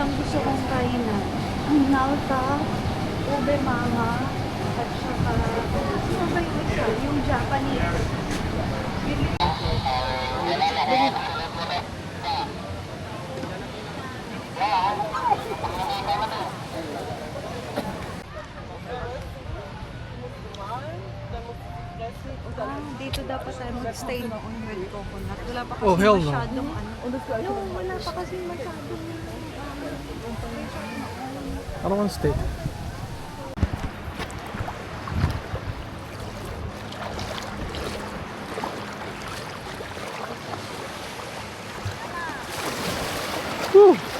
lang gusto kong kainan. Ang nalta, ube mama, at saka, ano ba yung isa? Yung Japanese. Dito dapat tayo mag-stay noon with coconut. Wala pa kasi Oh, hell no. masyadong ano. No, wala pa kasi masyadong I don't want to stay. Whew.